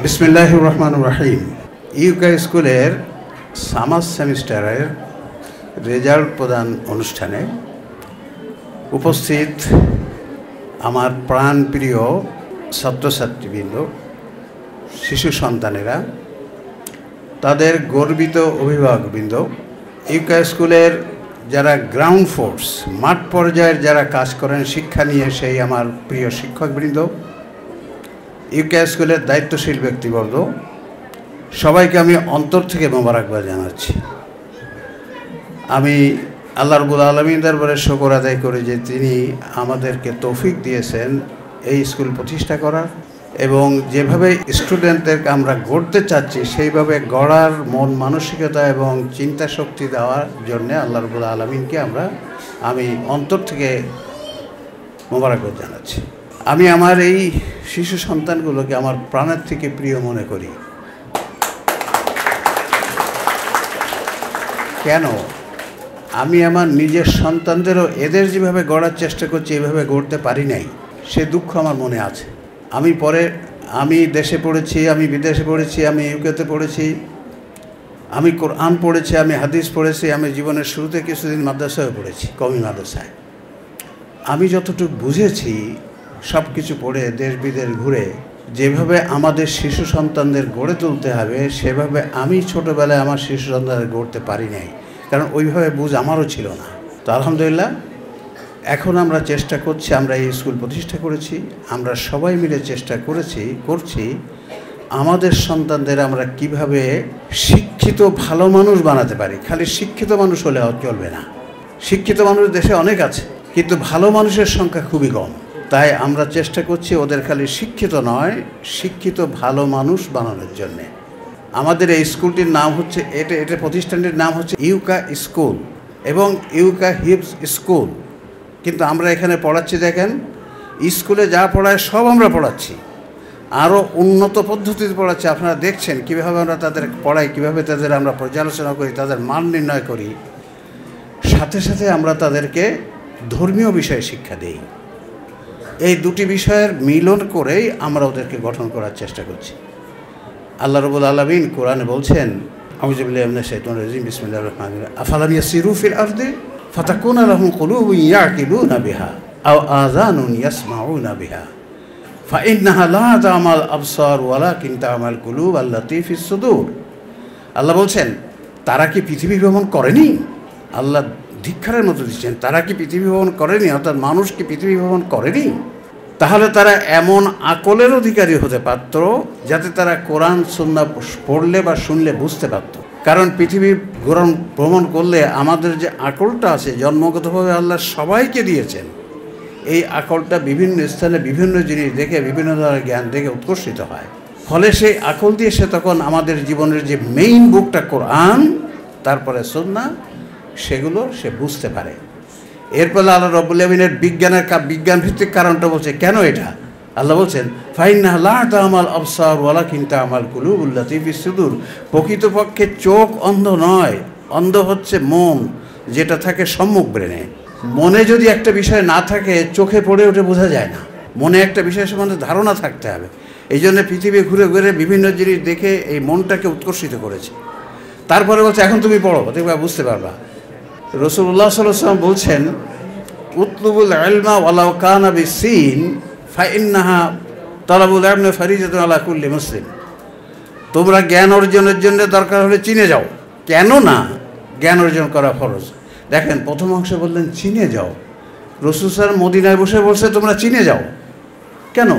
বিসমিল্লাহির রহমানির রহিম। ইউকা স্কুলের সামার সেমিস্টারের রেজাল্ট প্রদান অনুষ্ঠানে উপস্থিত আমার প্রাণপ্রিয় ছাত্রছাত্রীবৃন্দ, শিশু সন্তানেরা, তাদের গর্বিত অভিভাবকবৃন্দ, ইউকা স্কুলের যারা গ্রাউন্ড ফোর্স, মাঠ পর্যায়ের যারা কাজ করেন শিক্ষা নিয়ে, সেই আমার প্রিয় শিক্ষকবৃন্দ, ইউকা স্কুলের দায়িত্বশীল ব্যক্তিবর্গ, সবাইকে আমি অন্তর থেকে মোবারকবাদ জানাচ্ছি। আমি আল্লাহ রাব্বুল আলামিন দরবারে শুকর আদায় করি যে তিনি আমাদেরকে তৌফিক দিয়েছেন এই স্কুল প্রতিষ্ঠা করার, এবং যেভাবে স্টুডেন্টদেরকে আমরা গড়তে চাচ্ছি সেইভাবে গড়ার মন মানসিকতা এবং চিন্তা শক্তি দেওয়ার জন্য আল্লাহ রাব্বুল আলামিনকে আমি অন্তর থেকে মোবারকবাদ জানাচ্ছি। আমি আমার এই শিশু সন্তানগুলোকে আমার প্রাণের থেকে প্রিয় মনে করি। কেন? আমি আমার নিজের সন্তানদেরও এদের যেভাবে গড়ার চেষ্টা করছি এভাবে গড়তে পারি নাই, সে দুঃখ আমার মনে আছে। আমি দেশে পড়েছি, আমি বিদেশে পড়েছি, আমি ইউকেতে পড়েছি, আমি কোরআন পড়েছি, আমি হাদিস পড়েছি, আমি জীবনের শুরুতে কিছুদিন মাদ্রাসায় পড়েছি, কওমি মাদ্রাসায়। আমি যতটুকু বুঝেছি সব কিছু পড়ে দেশ বিদেশ ঘুরে যেভাবে আমাদের শিশু সন্তানদের গড়ে তুলতে হবে সেভাবে আমি ছোটোবেলায় আমার শিশু সন্তানদের গড়তে পারি নাই, কারণ ওইভাবে বুঝ আমারও ছিল না। তো আলহামদুলিল্লাহ এখন আমরা চেষ্টা করছি, আমরা এই স্কুল প্রতিষ্ঠা করেছি, আমরা সবাই মিলে চেষ্টা করছি আমাদের সন্তানদের আমরা কিভাবে শিক্ষিত ভালো মানুষ বানাতে পারি। খালি শিক্ষিত মানুষ হলে চলবে না, শিক্ষিত মানুষ দেশে অনেক আছে কিন্তু ভালো মানুষের সংখ্যা খুবই কম। তাই আমরা চেষ্টা করছি ওদের খালি শিক্ষিত নয়, শিক্ষিত ভালো মানুষ বানানোর জন্যে। আমাদের এই স্কুলটির নাম হচ্ছে, এটা প্রতিষ্ঠানটির নাম হচ্ছে ইউকা স্কুল এবং ইউকা হিপস স্কুল। কিন্তু আমরা এখানে পড়াচ্ছি, দেখেন স্কুলে যা পড়ায় সব আমরা পড়াচ্ছি, আরও উন্নত পদ্ধতিতে পড়াচ্ছি। আপনারা দেখছেন কীভাবে আমরা তাদের পড়াই, কীভাবে তাদের আমরা পর্যালোচনা করি, তাদের মান নির্ণয় করি, সাথে সাথে আমরা তাদেরকে ধর্মীয় বিষয়ে শিক্ষা দিই। এই দুটি বিষয়ের মিলন করেই আমরা ওদেরকে গঠন করার চেষ্টা করছি। আল্লাহ রাব্বুল আলামিন কোরআনে বলছেন, আউযু বিল্লাহি মিনাশ শাইতানির রাজিম, বিসমিল্লাহির রহমানির রহিম, আফালাম ইয়াসিরু ফিল আরদি ফাতাকুনা লাহুম কুলুবুন ইয়াকিলুনা বিহা আও আযানুন ইয়াসমাউনা বিহা ফাইন্নাহা লা তা'মাল আবসার ওয়ালাকিন তা'মাল কুলুব আল্লাতী ফিস সুদূর। আল্লাহ বলছেন, তারা কি পৃথিবী ভ্রমণ করেনি? আল্লাহ ধিক্কারের মতো দিচ্ছেন, তারা কি পৃথিবী ভ্রমণ করেনি, অর্থাৎ মানুষ কি পৃথিবী ভ্রমণ করেনি? তাহলে তারা এমন আকলের অধিকারী হতে পারত যাতে তারা কোরআন সুন্নাহ পড়লে বা শুনলে বুঝতে পারত। কারণ পৃথিবী ভ্রমণ করলে আমাদের যে আকলটা আছে জন্মগতভাবে আল্লাহ সবাইকে দিয়েছেন, এই আকলটা বিভিন্ন স্থানে বিভিন্ন জিনিস দেখে, বিভিন্ন ধরনের জ্ঞান দেখে উৎকর্ষিত হয়। ফলে সেই আকল দিয়ে সে তখন আমাদের জীবনের যে মেইন বুকটা কোরআন, তারপরে সুন্নাহ, সেগুলো সে বুঝতে পারে। এরপরে আল্লাহ রাব্বুল আলামিনের বিজ্ঞান ভিত্তিক কারণটা বলছে। কেন এটা? আল্লাহ বলছেন, ফাইন্নাহা লা তা'মাল আবসার ওয়ালাকিন তা'মাল কুলুবুল লাতী ফিস সুদূর। প্রকৃতপক্ষে চোখ অন্ধ নয়, অন্ধ হচ্ছে মন, যেটা থাকে সম্মুখ ব্রেনে। মনে যদি একটা বিষয় না থাকে চোখে পড়ে ওঠে বোঝা যায় না। মনে একটা বিষয় সম্বন্ধে ধারণা থাকতে হবে। এই জন্য পৃথিবী ঘুরে ঘুরে বিভিন্ন জিনিস দেখে এই মনটাকে উৎকর্ষিত করেছে। তারপরে বলছে, এখন তুমি পড়ো, দেখবা বুঝতে পারবা। রাসূলুল্লাহ সাল্লাল্লাহু আলাইহি ওয়াসাল্লাম বলছেন, উতলুবুল ইলমা ওয়ালাউ কানা বিসিন ফাইন্নাহা তালাবুল ইলমি ফারিজাতুন আলা কুল্লি মুসলিম। তোমরা জ্ঞান অর্জনের জন্য দরকার হলে চীনে যাও। কেন না? জ্ঞান অর্জন করা ফরজ। দেখেন প্রথম অংশে বললেন চীনে যাও, রাসূল সাল্লাল্লাহু মদিনায় বসে বলছে তোমরা চীনে যাও। কেন?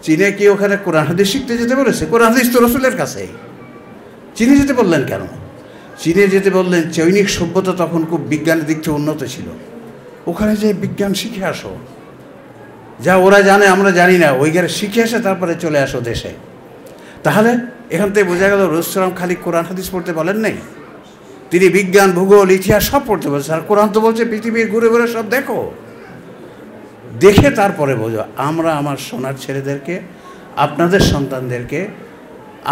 চীনে কি ওখানে কোরআন হাদিস শিখতে যেতে বলেছে? কোরআন হাদিস তো রাসূলের কাছেই। চীনে যেতে বললেন কেন? চীনে যেতে বললেন, চৈনিক সভ্যতা তখন খুব বিজ্ঞানের দিক থেকে উন্নত ছিল, ওখানে যে বিজ্ঞান শিখে আসো, যা ওরা জানে আমরা জানি না, ওইখানে শিখে আসে তারপরে চলে আসো দেশে। তাহলে এখান থেকে বোঝা গেল রাসূল খালি কোরআন হাদিস পড়তে বলেন নাই, তিনি বিজ্ঞান, ভূগোল, ইতিহাস সব পড়তে বলছেন। আর কোরআন তো বলছে পৃথিবীর ঘুরে ঘুরে সব দেখো, দেখে তারপরে বোঝো। আমরা আমার সোনার ছেলেদেরকে, আপনাদের সন্তানদেরকে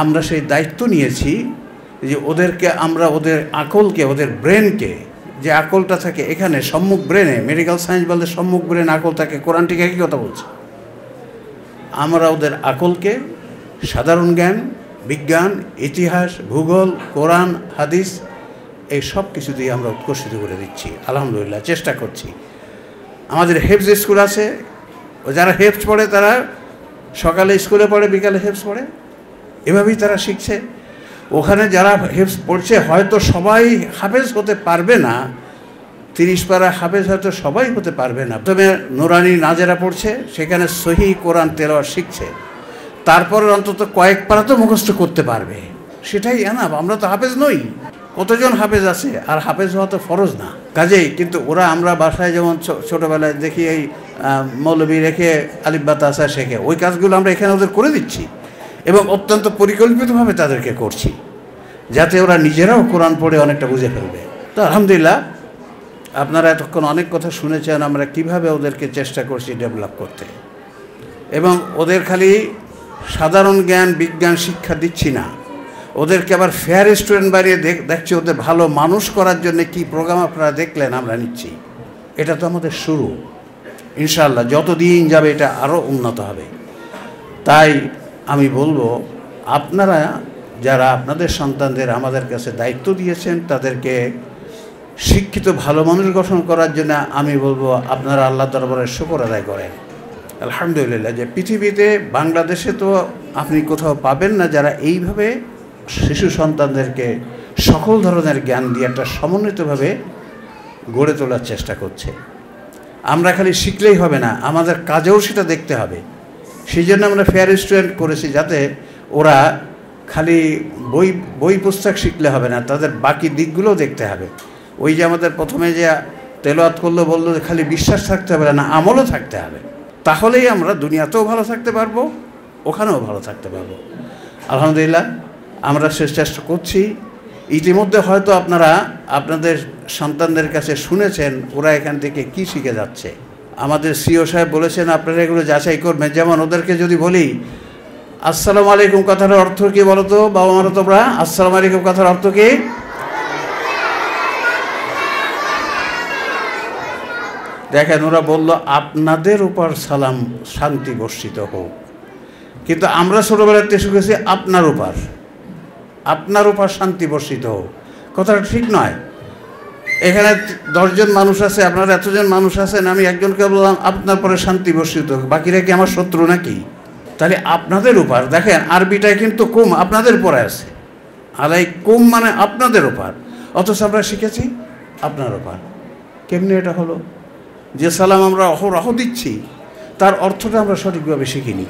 আমরা সেই দায়িত্ব নিয়েছি যে ওদেরকে আমরা ওদের আকলকে, ওদের ব্রেনকে, যে আকলটা থাকে এখানে সম্মুখ ব্রেনে, মেডিকেল সায়েন্স বলতে সম্মুখ ব্রেন আকল থাকে, কোরআন ঠিক একই কথা বলছে। আমরা ওদের আকলকে সাধারণ জ্ঞান, বিজ্ঞান, ইতিহাস, ভূগোল, কোরআন, হাদিস এই সব কিছু দিয়ে আমরা উৎকর্ষিত করে দিচ্ছি। আলহামদুলিল্লাহ চেষ্টা করছি। আমাদের হেফজ স্কুল আছে, যারা হেফজ পড়ে তারা সকালে স্কুলে পড়ে, বিকালে হেফজ পড়ে, এভাবেই তারা শিখছে। ওখানে যারা হেফজ পড়ছে হয়তো সবাই হাফেজ হতে পারবে না, 30 পারা হাফেজ হয়তো সবাই হতে পারবে না। প্রথমে নুরানি নাজেরা পড়ছে, সেখানে সহি কোরআন তেলাওয়াত শিখছে, তারপরে অন্তত কয়েক পারা তো মুখস্থ করতে পারবে, সেটাই এনাফ। আমরা তো হাফেজ নই, কতজন হাফেজ আছে, আর হাফেজ হওয়া তো ফরজ না। কাজেই কিন্তু ওরা, আমরা বাসায় যেমন ছোটোবেলায় দেখি এই মৌলবি রেখে আলিফ বা তাসা শেখে, ওই কাজগুলো আমরা এখানে ওদের করে দিচ্ছি এবং অত্যন্ত পরিকল্পিতভাবে তাদেরকে করছি, যাতে ওরা নিজেরাও কোরআন পড়ে অনেকটা বুঝে ফেলবে। তো আলহামদুলিল্লাহ, আপনারা এতক্ষণ অনেক কথা শুনেছেন আমরা কিভাবে ওদেরকে চেষ্টা করছি ডেভেলপ করতে, এবং ওদের খালি সাধারণ জ্ঞান বিজ্ঞান শিক্ষা দিচ্ছি না, ওদেরকে আবার ফেয়ার স্টুডেন্ট বানিয়ে দেখছি, ওদের ভালো মানুষ করার জন্য কি প্রোগ্রাম আপনারা দেখলেন আমরা নিচ্ছি। এটা তো আমাদের শুরু, ইনশাআল্লাহ যত দিন যাবে এটা আরও উন্নত হবে। তাই আমি বলবো, আপনারা যারা আপনাদের সন্তানদের আমাদের কাছে দায়িত্ব দিয়েছেন, তাদেরকে শিক্ষিত ভালো মানুষ গঠন করার জন্য আমি বলবো আপনারা আল্লাহ দরবারে শুকর আদায় করেন। আলহামদুলিল্লাহ, যে পৃথিবীতে বাংলাদেশে তো আপনি কোথাও পাবেন না যারা এইভাবে শিশু সন্তানদেরকে সকল ধরনের জ্ঞান দিয়ে একটা সমন্বিতভাবে গড়ে তোলার চেষ্টা করছে। আমরা খালি শিখলেই হবে না, আমাদের কাজেও সেটা দেখতে হবে। সেই জন্য আমরা ফেয়ার স্টুডেন্ট করেছি, যাতে ওরা খালি বই পুস্তক শিখলে হবে না, তাদের বাকি দিকগুলোও দেখতে হবে। ওই যে আমাদের প্রথমে যে তেলাওয়াত করলো বললো যে খালি বিশ্বাস থাকতে হবে না, আমলও থাকতে হবে, তাহলেই আমরা দুনিয়াতেও ভালো থাকতে পারবো, ওখানেও ভালো থাকতে পারবো। আলহামদুলিল্লাহ, আমরা শেষ চেষ্টা করছি। ইতিমধ্যে হয়তো আপনারা আপনাদের সন্তানদের কাছে শুনেছেন ওরা এখান থেকে কি শিখে যাচ্ছে। আমাদের সিও সাহেব বলেছেন আপনারা এগুলো যাচাই করবেন। যেমন ওদেরকে যদি বলি আসসালামু আলাইকুম কথার অর্থ কী বলো তো বাবা মারা, তোমরা আসসালামু আলাইকুম কথার অর্থ কী? দেখেন ওরা বলল আপনাদের উপর সালাম শান্তি বর্ষিত হোক, কিন্তু আমরা ছোটোবেলাতে শিখেছি আপনার উপর শান্তি বর্ষিত হোক। কথাটা ঠিক নয়। এখানে 10 জন মানুষ আছে, আপনারা এতজন মানুষ আছেন, আমি একজনকে বললাম আপনার পরে শান্তি বর্ষিত হোক, বাকিরা কি আমার শত্রু নাকি? তাহলে আপনাদের উপর, দেখেন আরবিটায় কিন্তু কুম আপনাদের পরে আছে, আলাইকুম মানে আপনাদের উপর, অথচ আমরা শিখেছি আপনার উপর। কেমনি এটা হলো? যে সালাম আমরা অহরহ দিচ্ছি তার অর্থটা আমরা সঠিকভাবে শিখিনি।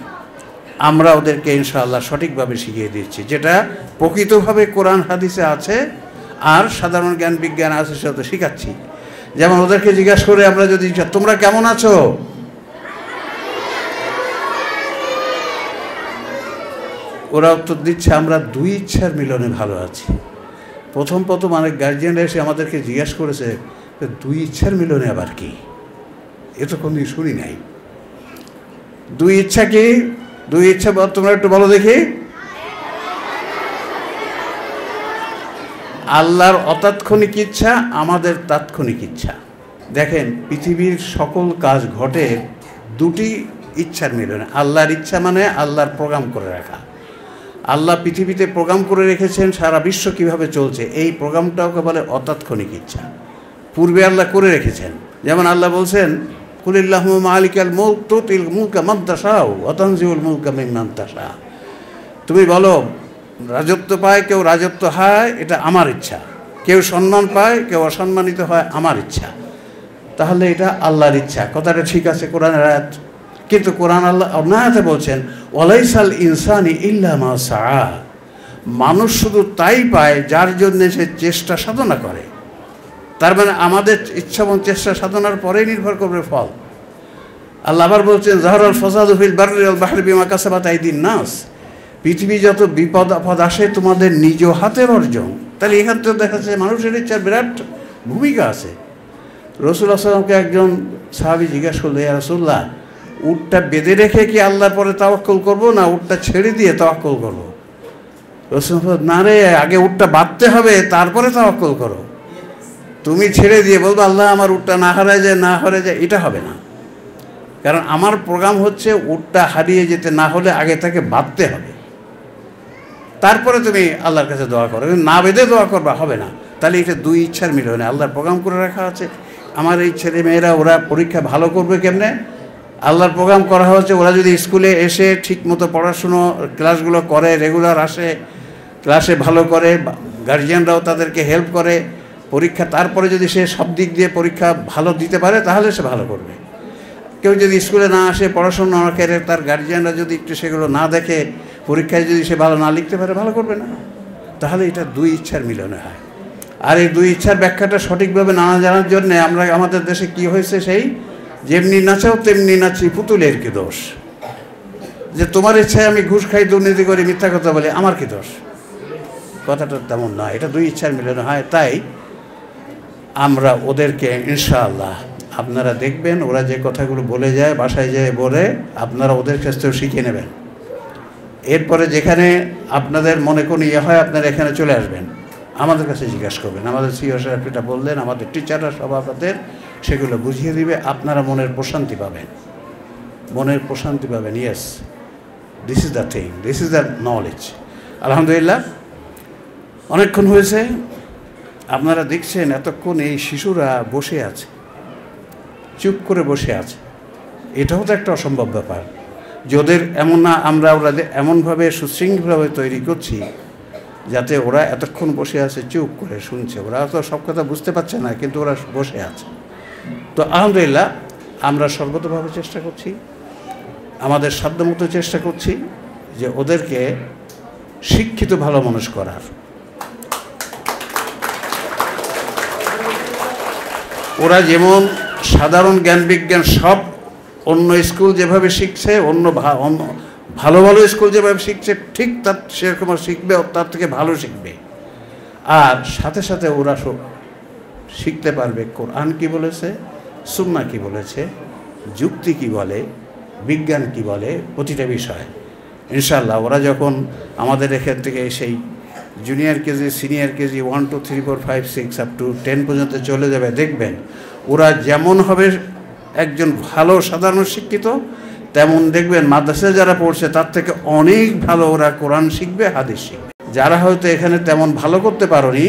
আমরা ওদেরকে ইনশাআল্লাহ সঠিকভাবে শিখিয়ে দিচ্ছি, যেটা প্রকৃতভাবে কোরআন হাদিসে আছে আর সাধারণ জ্ঞান বিজ্ঞান আছে, সেটা তো শেখাচ্ছি। যেমন ওদেরকে জিজ্ঞাসা করে আমরা যদি তোমরা কেমন আছো, ওরা উত্তর দিচ্ছে আমরা 2 ইচ্ছার মিলনে ভালো আছি। প্রথম অনেক গার্জিয়ানরা এসে আমাদেরকে জিজ্ঞাসা করেছে 2 ইচ্ছার মিলনে আবার কি, এ তো কোনদিন শুনি নাই। 2 ইচ্ছা কি? 2 ইচ্ছা তোমরা একটু বলো দেখি। আল্লাহর অতাৎক্ষণিক ইচ্ছা, আমাদের তাৎক্ষণিক ইচ্ছা। দেখেন পৃথিবীর সকল কাজ ঘটে 2টি ইচ্ছার মিলনে। আল্লাহর ইচ্ছা মানে আল্লাহর প্রোগ্রাম করে রাখা। আল্লাহ পৃথিবীতে প্রোগ্রাম করে রেখেছেন সারা বিশ্ব কিভাবে চলছে, এই প্রোগ্রামটাকে বলে অতাৎক্ষণিক ইচ্ছা। পূর্বে আল্লাহ করে রেখেছেন। যেমন আল্লাহ বলছেন কুলিল্লাহুম্মা মালিকাল মুলক তুতিল মুলকা মান তাশাউ ওয়া তানজিউল মুলকা মিম্মান তাশা। তুমি বলো রাজত্ব পায় কেউ, রাজত্ব হয় এটা আমার ইচ্ছা, কেউ সম্মান পায় কেউ অসম্মানিত হয় আমার ইচ্ছা। তাহলে এটা আল্লাহর ইচ্ছা, কথাটা ঠিক আছে কোরআনের আয়াত। কিন্তু কোরআন আল্লাহ অন্য আয়াতে বলছেন ওয়ালাইসাল ইনসানি ইল্লা মা সাআ, মানুষ শুধু তাই পায় যার জন্য সে চেষ্টা সাধনা করে। তার মানে আমাদের ইচ্ছা এবং চেষ্টা সাধনার পরেই নির্ভর করবে ফল। আল্লাহ আবার বলছেন যাহরাল ফাসাদু ফিল বাররি ওয়াল বাহরি বিমা কাসাবাত আইদিন নাস, পৃথিবী যত বিপদ আপদ আসে তোমাদের নিজ হাতের অর্জন। তাহলে এখান থেকে দেখা যাচ্ছে মানুষের ইচ্ছার বিরাট ভূমিকা আছে। রাসূলুল্লাহ সাল্লাল্লাহু আলাইহি ওয়াসাল্লামকে একজন সাহাবী জিজ্ঞাসা করলো, ইয়া রাসূলুল্লাহ, উটটা বেঁধে রেখে কি আল্লাহর পরে তাওয়াক্কুল করব না উটটা ছেড়ে দিয়ে তাওয়াক্কুল করব? রাসূলুল্লাহ না রে, আগে উটটা বাঁধতে হবে তারপরে তাওয়াক্কুল করো। তুমি ছেড়ে দিয়ে বলবো আল্লাহ আমার উটটা না হারায় যায় না হারিয়ে যায়, এটা হবে না। কারণ আমার প্রোগ্রাম হচ্ছে উটটা হারিয়ে যেতে না হলে আগে তাকে বাঁধতে হবে। তারপরে তুমি আল্লাহর কাছে দোয়া করো, না বেঁধে দোয়া করবা হবে না। তাহলে এটা দুই ইচ্ছার মিলনে আল্লাহর প্রোগ্রাম করে রাখা আছে। আমার এই ছেলে মেয়েরা ওরা পরীক্ষা ভালো করবে কেমনে, আল্লাহর প্রোগ্রাম করা হচ্ছে। ওরা যদি স্কুলে এসে ঠিকমতো পড়াশুনো ক্লাসগুলো করে, রেগুলার আসে, ক্লাসে ভালো করে, গার্জিয়ানরাও তাদেরকে হেল্প করে, পরীক্ষা তারপরে যদি সে সব দিক দিয়ে পরীক্ষা ভালো দিতে পারে তাহলে সে ভালো করবে। কেউ যদি স্কুলে না আসে, পড়াশোনা না করে, তার গার্জিয়ানরা যদি একটু সেগুলো না দেখে, পরীক্ষায় যদি সে ভালো না লিখতে পারে, ভালো করবে না। তাহলে এটা দুই ইচ্ছার মিলনে হয়। আর এই দুই ইচ্ছার ব্যাখ্যাটা সঠিকভাবে না জানার জন্যে আমরা আমাদের দেশে কি হয়েছে, সেই যেমনি নাচাও তেমনি নাচি পুতুলের কি দোষ, যে তোমার ইচ্ছায় আমি ঘুষ খাই, দুর্নীতি করি, মিথ্যা কথা বলি, আমার কি দোষ। কথাটা তেমন নয়, এটা দুই ইচ্ছার মিলনে হয়। তাই আমরা ওদেরকে ইনশাআল্লাহ, আপনারা দেখবেন ওরা যে কথাগুলো বলে যায়, বাসায় যায় বলে, আপনারা ওদের কাছ থেকেও শিখে নেবেন। এরপরে যেখানে আপনাদের মনে কোনো ইয়ে হয়, আপনারা এখানে চলে আসবেন, আমাদের কাছে জিজ্ঞাসা করবেন। আমাদের সিও সাহেব এটা বললেন, আমাদের টিচাররা সব আপনাদের সেগুলো বুঝিয়ে দিবে, আপনারা মনের প্রশান্তি পাবেন, মনের প্রশান্তি পাবেন। Yes, this is the thing, this is the knowledge. আলহামদুলিল্লাহ, অনেকক্ষণ হয়েছে, আপনারা দেখছেন এতক্ষণ এই শিশুরা বসে আছে, চুপ করে বসে আছে। এটাও তো একটা অসম্ভব ব্যাপার যে ওদের এমন না, আমরা ওরা এমনভাবে সুশৃঙ্খলভাবে তৈরি করছি যাতে ওরা এতক্ষণ বসে আছে, চুপ করে শুনছে। ওরা তো সব কথা বুঝতে পারছে না, কিন্তু ওরা বসে আছে। তো আলহামদুলিল্লাহ, আমরা সর্বতভাবে চেষ্টা করছি, আমাদের সাধ্যমতো চেষ্টা করছি যে ওদেরকে শিক্ষিত ভালো মানুষ করার। ওরা যেমন সাধারণ জ্ঞান বিজ্ঞান সব অন্য স্কুল যেভাবে শিখছে, অন্য ভালো ভালো স্কুল যেভাবে শিখছে, ঠিক তার সেরকম শিখবে, তার থেকে ভালো শিখবে। আর সাথে সাথে ওরা শিখতে পারবে কোরআন কি বলেছে, সুন্নাহ কি বলেছে, যুক্তি কি বলে, বিজ্ঞান কি বলে, প্রতিটা বিষয়। ইনশাআল্লাহ ওরা যখন আমাদের এখান থেকে সেই junior KG, senior KG 1 2 3 4 5 6 up to 10 পর্যন্ত চলে যাবে, দেখবেন ওরা যেমন হবে একজন ভালো সাধারণ শিক্ষিত, তেমন দেখবেন মাদ্রাসায় যারা পড়ছে তার থেকে অনেক ভালো ওরা কোরআন শিখবে, হাদিস শিখবে। যারা হয়তো এখানে তেমন ভালো করতে পারোনি,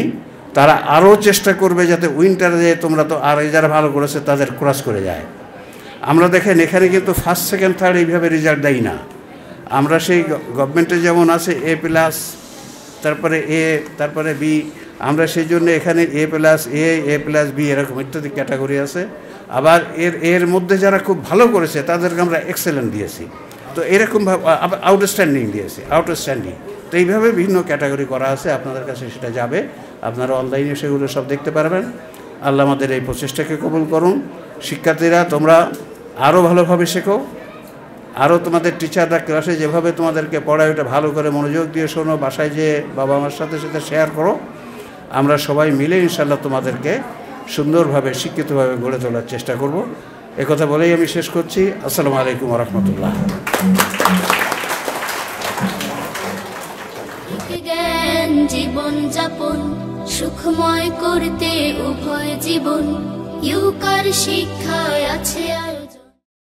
তারা আরও চেষ্টা করবে যাতে উইন্টারে যে তোমরা তো আর যারা ভালো করেছে তাদের ক্রস করে যায়। আমরা দেখেন এখানে কিন্তু ফার্স্ট সেকেন্ড থার্ড এইভাবে রেজাল্ট দেয় না। আমরা সেই গভর্নমেন্টে যেমন আছে A+, তারপরে A, তারপরে B, আমরা সেই জন্য এখানে A+A+B এরকম ইত্যাদি ক্যাটাগরি আছে। আবার এর মধ্যে যারা খুব ভালো করেছে তাদেরকে আমরা এক্সেলেন্ট দিয়েছি, তো এরকমভাবে আউটস্ট্যান্ডিং দিয়েছি, আউটস্ট্যান্ডিং। তো এইভাবে বিভিন্ন ক্যাটাগরি করা আছে, আপনাদের কাছে সেটা যাবে, আপনারা অনলাইনে সেগুলো সব দেখতে পারবেন। আল্লাহ আমাদের এই প্রচেষ্টাকে কবুল করুন। শিক্ষার্থীরা তোমরা আরও ভালোভাবে শেখো, আরও তোমাদের টিচাররা ক্লাসে যেভাবে তোমাদেরকে পড়ায় ওটা ভালো করে মনোযোগ দিয়ে শোনো, বাসায় যেয়ে বাবা মার সাথে সাথে শেয়ার করো। আমরা সবাই মিলে ইনশাআল্লাহ তোমাদেরকে সুন্দরভাবে শিক্ষিতভাবে গড়ে তোলার চেষ্টা করব। একথা বলেই আমি শেষ করছি। আসসালামু আলাইকুম ওয়া রাহমাতুল্লাহ। জীবন যাপন সুখময় করতে উভয় জীবন ইউকার শিক্ষায় আছে।